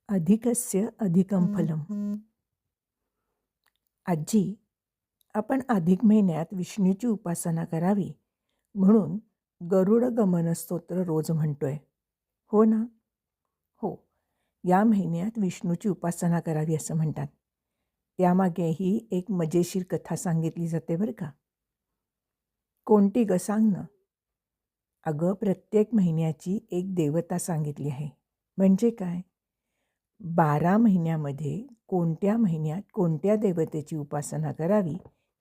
अधिकस्य अधिकं फलम. आजी, आपण अधिक महिन्यात विष्णूची उपासना करावी म्हणून गरुड गमन स्तोत्र रोज म्हणतोय, हो ना? हो, या महिन्यात विष्णूची उपासना करावी असं म्हणतात. त्यामागेही एक मजेशीर कथा सांगितली जाते बरं का. कोणती ग, सांग ना. अगं, प्रत्येक महिन्याची एक देवता सांगितली आहे. म्हणजे काय? 12 महिन्यामध्ये कोणत्या महिन्यात कोणत्या देवतेची उपासना करावी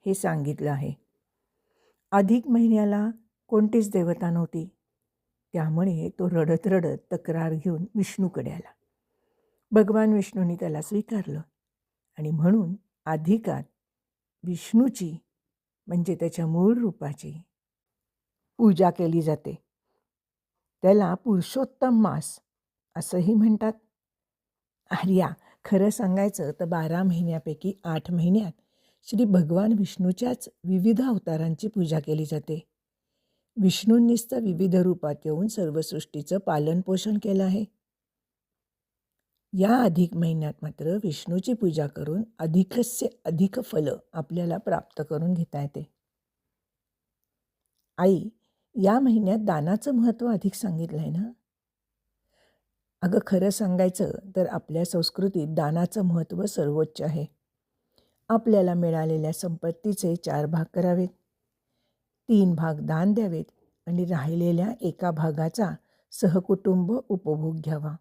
हे सांगितलं आहे. अधिक महिन्याला कोणतीच देवता नव्हती, त्यामुळे तो रडत रडत तक्रार घेऊन विष्णूकडे आला. भगवान विष्णूंनी त्याला स्वीकारलं आणि म्हणून अधिकात विष्णूची म्हणजे त्याच्या मूळ रूपाची पूजा केली जाते. त्याला पुरुषोत्तम मास असंही म्हणतात. आर्या, खरं सांगायचं तर 12 महिन्यापैकी 8 महिन्यात श्री भगवान विष्णूच्याच विविध अवतारांची पूजा केली जाते. विष्णूंनीच तर विविध रूपात येऊन सर्व सृष्टीचं पालनपोषण केलं आहे. या अधिक महिन्यात मात्र विष्णूची पूजा करून अधिकस्य अधिक फल आपल्याला प्राप्त करून घेता येते. आई, या महिन्यात दानाचं महत्त्व अधिक सांगितलं आहे ना? अगं, खरं सांगायचं तर आपल्या संस्कृतीत दानाचं महत्त्व सर्वोच्च आहे. आपल्याला मिळालेल्या संपत्तीचे 4 भाग करावेत, 3 भाग दान द्यावेत आणि राहिलेल्या 1 भागाचा सहकुटुंब उपभोग घ्यावा.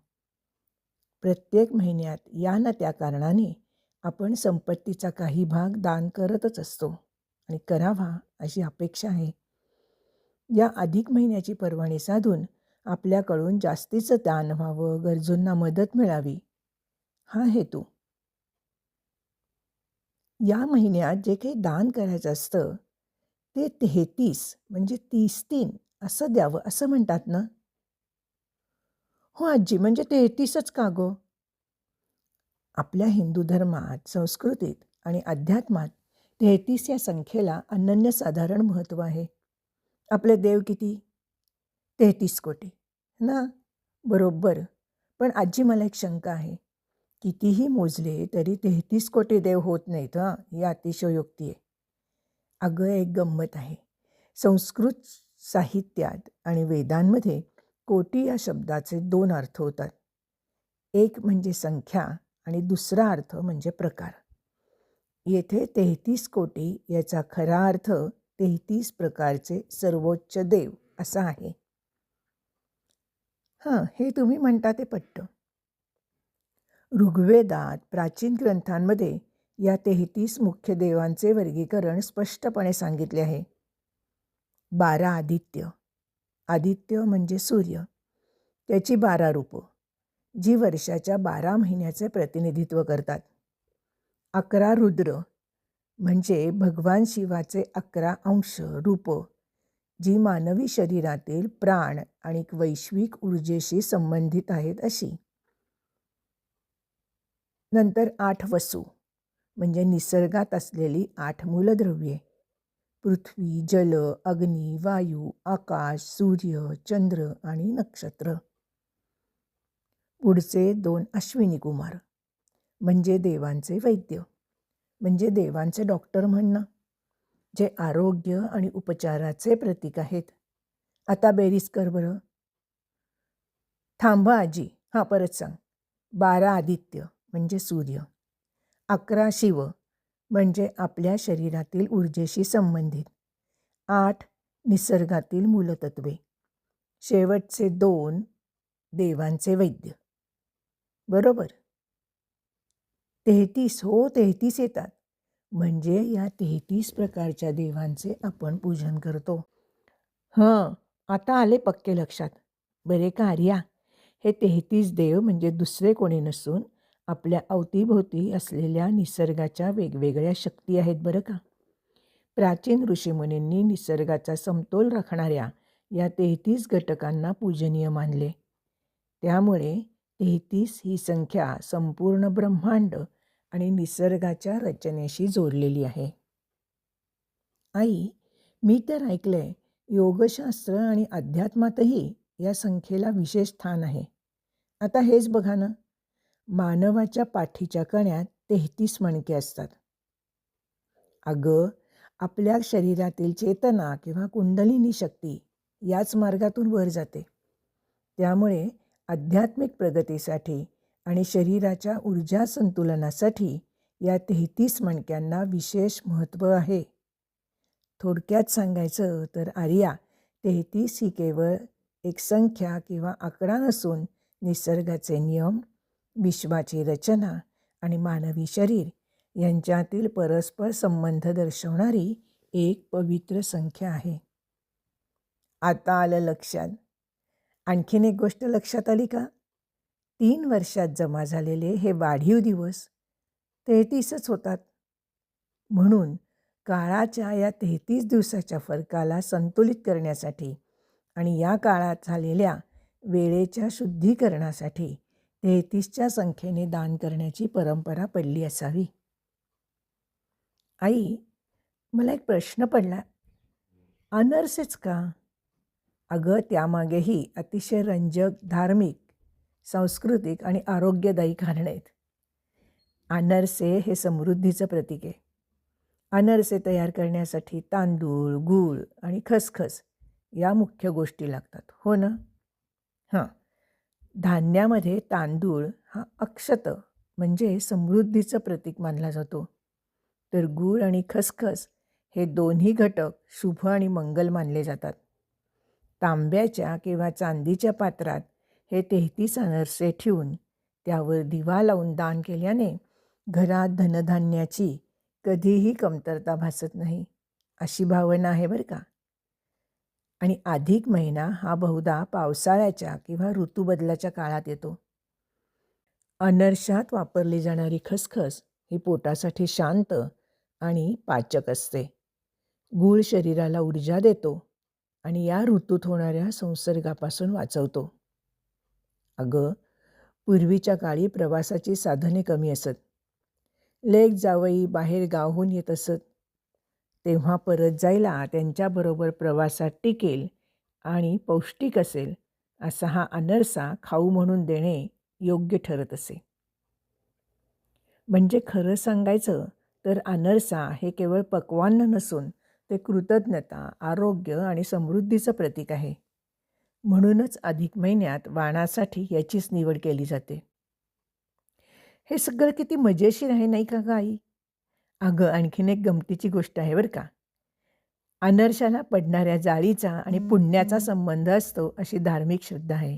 प्रत्येक महिन्यात या ना त्या कारणाने आपण संपत्तीचा काही भाग दान करतच असतो आणि करावा अशी अपेक्षा आहे. या अधिक महिन्याची पर्वणी साधून आपल्याकडून जास्तीचं दान व्हावं, गरजूंना मदत मिळावी, हा हेतू. या महिन्यात जे काही दान करायचं असतं ते 33 म्हणजे 33 असं द्यावं असं म्हणतात ना? हो आजी, म्हणजे 33च का गो? आपल्या हिंदू धर्मात, संस्कृतीत आणि अध्यात्मात 33 या संख्येला अनन्यसाधारण महत्त्व आहे. आपले देव किती? 33 कोटी ना? बरोबर. पण आजी, मला एक शंका आहे. कितीही मोजले तरी 33 कोटी देव होत नाहीत हां, ही अतिशयोक्ती आहे. अगं, एक गंमत आहे. संस्कृत साहित्यात आणि वेदांमध्ये कोटी या शब्दाचे 2 अर्थ होतात. एक म्हणजे संख्या आणि दुसरा अर्थ म्हणजे प्रकार. येथे 33 कोटी याचा खरा अर्थ 33 प्रकारचे सर्वोच्च देव असा आहे. हां, हे तुम्ही म्हणता ते पटतं. ऋग्वेदात, प्राचीन ग्रंथांमध्ये या 33 मुख्य देवांचे वर्गीकरण स्पष्टपणे सांगितले आहे. 12 आदित्य. आदित्य म्हणजे सूर्य. त्याची 12 रूपं, जी वर्षाच्या 12 महिन्याचे प्रतिनिधित्व करतात. 11 रुद्र म्हणजे भगवान शिवाचे 11 अंश रूपं, जी मानवी शरीरातील प्राण आणि वैश्विक ऊर्जेशी संबंधित आहेत अशी. नंतर 8 वसू म्हणजे निसर्गात असलेली 8 मूलद्रव्ये, पृथ्वी, जल, अग्नी, वायू, आकाश, सूर्य, चंद्र आणि नक्षत्र. पुढचे 2 अश्विनी कुमार म्हणजे देवांचे वैद्य, म्हणजे देवांचे डॉक्टर म्हणणं, जे आरोग्य आणि उपचाराचे प्रतीक आहेत. आता बेरीज कर बरं. थांबा आजी, हां परत सांग. 12 आदित्य म्हणजे सूर्य, 11 शिव म्हणजे आपल्या शरीरातील ऊर्जेशी संबंधित, 8 निसर्गातील मूलतत्वे, शेवटचे 2 देवांचे वैद्य. बरोबर? 33 हो 33 येतात. म्हणजे या 33 प्रकारच्या देवांचे आपण पूजन करतो. हां, आता आले पक्के लक्षात. बरे का आर्या, हे 33 देव म्हणजे दुसरे कोणी नसून आपल्या अवतीभोवती असलेल्या निसर्गाच्या वेगवेगळ्या शक्ती आहेत बरं का. प्राचीन ऋषीमुनींनी निसर्गाचा समतोल राखणाऱ्या या 33 घटकांना पूजनीय मानले. त्यामुळे 33 ही संख्या संपूर्ण ब्रह्मांड आणि निसर्गाच्या रचनेशी जोडलेली आहे. आई, मी तर ऐकलंय योगशास्त्र आणि अध्यात्मातही या संख्येला विशेष स्थान आहे. आता हेच बघा ना, मानवाच्या पाठीच्या कण्यात 33 मणके असतात. अगं, आपल्या शरीरातील चेतना किंवा कुंडलिनी शक्ती याच मार्गातून वर जाते. त्यामुळे आध्यात्मिक प्रगतीसाठी आणि शरीराच्या ऊर्जा संतुलनासाठी या 33 मणक्यांना विशेष महत्त्व आहे. थोडक्यात सांगायचं तर आर्या, 33 ही केवळ एक संख्या किंवा आकडा नसून निसर्गाचे नियम, विश्वाची रचना आणि मानवी शरीर यांच्यातील परस्पर संबंध दर्शवणारी एक पवित्र संख्या आहे. आता आलं लक्षात. आणखीन एक गोष्ट लक्षात आली का? 3 वर्षात जमा झालेले हे वाढीव दिवस 33च होतात. म्हणून काळाच्या या 33 दिवसाच्या फरकाला संतुलित करण्यासाठी आणि या काळात झालेल्या वेळेच्या शुद्धीकरणासाठी 33च्या संख्येने दान करण्याची परंपरा पडली असावी. आई, मला एक प्रश्न पडला. अनर्सेच का? अगं, त्यामागेही अतिशय रंजक, धार्मिक, सांस्कृतिक आणि आरोग्यदायी कारणं आहेत. अनरसे हे समृद्धीचं प्रतीक आहे. अनरसे तयार करण्यासाठी तांदूळ, गूळ आणि खसखस या मुख्य गोष्टी लागतात, हो ना? हां, धान्यामध्ये तांदूळ हा अक्षत म्हणजे समृद्धीचं प्रतीक मानला जातो. तर गूळ आणि खसखस हे दोन्ही घटक शुभ आणि मंगल मानले जातात. तांब्याच्या किंवा चांदीच्या पात्रात हे 33 अनरसे ठेवून त्यावर दिवा लावून दान केल्याने घरात धनधान्याची कधीही कमतरता भासत नाही, अशी भावना आहे बरं का. आणि अधिक महिना हा बहुधा पावसाळ्याच्या किंवा ऋतूबदलाच्या काळात येतो. अनरशात वापरली जाणारी खसखस ही पोटासाठी शांत आणि पाचक असते. गूळ शरीराला ऊर्जा देतो आणि या ऋतूत होणाऱ्या संसर्गापासून वाचवतो. अगं, पूर्वीच्या काळी प्रवासाची साधने कमी असत. लेक जावई बाहेर गावहून येत असत. तेव्हा परत जायला त्यांच्याबरोबर प्रवासात टिकेल आणि पौष्टिक असेल असा हा अनरसा खाऊ म्हणून देणे योग्य ठरत असे. म्हणजे खरं सांगायचं तर अनरसा हे केवळ पक्वान्न नसून ते कृतज्ञता, आरोग्य आणि समृद्धीचं प्रतीक आहे. म्हणूनच अधिक महिन्यात वाणासाठी याचीच निवड केली जाते. हे सगळं किती मजेशीर आहे नाही का गं आई? अगं, आणखीन एक गमतीची गोष्ट आहे बरं का. अनरशाला पडणाऱ्या जाळीचा आणि पुण्याचा संबंध असतो अशी धार्मिक श्रद्धा आहे.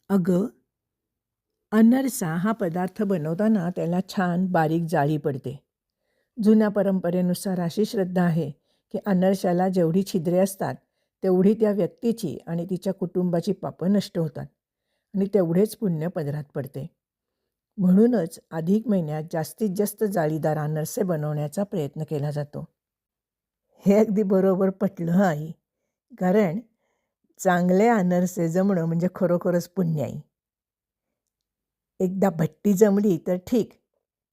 अगं, अनरसा हा पदार्थ बनवताना त्याला छान बारीक जाळी पडते. जुन्या परंपरेनुसार अशी श्रद्धा आहे की अनरशाला जेवढी छिद्रे असतात तेवढी त्या व्यक्तीची आणि तिच्या कुटुंबाची पापं नष्ट होतात आणि तेवढेच पुण्य पदरात पडते. म्हणूनच अधिक महिन्यात जास्तीत जास्त जाळीदार अनरसे बनवण्याचा प्रयत्न केला जातो. हे अगदी बरोबर पटलं आई. कारण चांगले अनरसे जमणं म्हणजे खरोखरच पुण्य आहे. एकदा भट्टी जमली तर ठीक,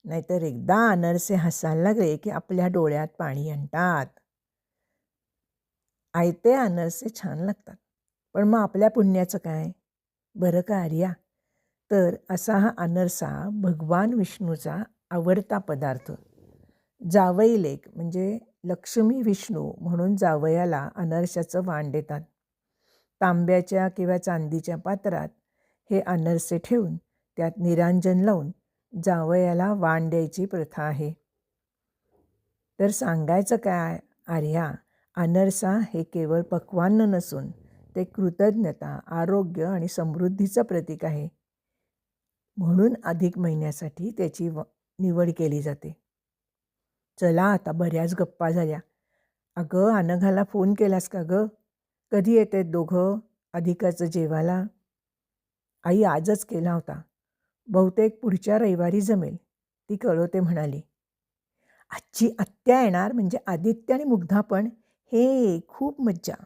नाहीतर एकदा अनरसे हसायला लागले की आपल्या डोळ्यात पाणी आणतात. आयते अनरसे छान लागतात, पण मग आपल्या पुण्याचं काय? बरं का आर्या? तर असा हा अनरसा भगवान विष्णूचा आवडता पदार्थ. जावई लेक म्हणजे लक्ष्मी विष्णू म्हणून जावयाला अनरशाचं वाण देतात. तांब्याच्या किंवा चांदीच्या पात्रात हे अनरसे ठेवून त्यात निरांजन लावून जावयाला वाण द्यायची प्रथा आहे. तर सांगायचं काय आर्या, अनरसा हे केवळ पक्वान्न नसून ते कृतज्ञता, आरोग्य आणि समृद्धीचं प्रतीक आहे. म्हणून अधिक महिन्यासाठी त्याची निवड केली जाते. चला, आता बऱ्याच गप्पा झाल्या. अगं, अनघाला फोन केलास का गं? कधी येते दोघं अधिकाचं जेवायला? आई, आजच केला होता. बहुतेक पुढच्या रविवारी जमेल, ती कळवते म्हणाली. आजची आत्या येणार म्हणजे आदित्य आणि मुग्धा पण. हे खूप मज्जा.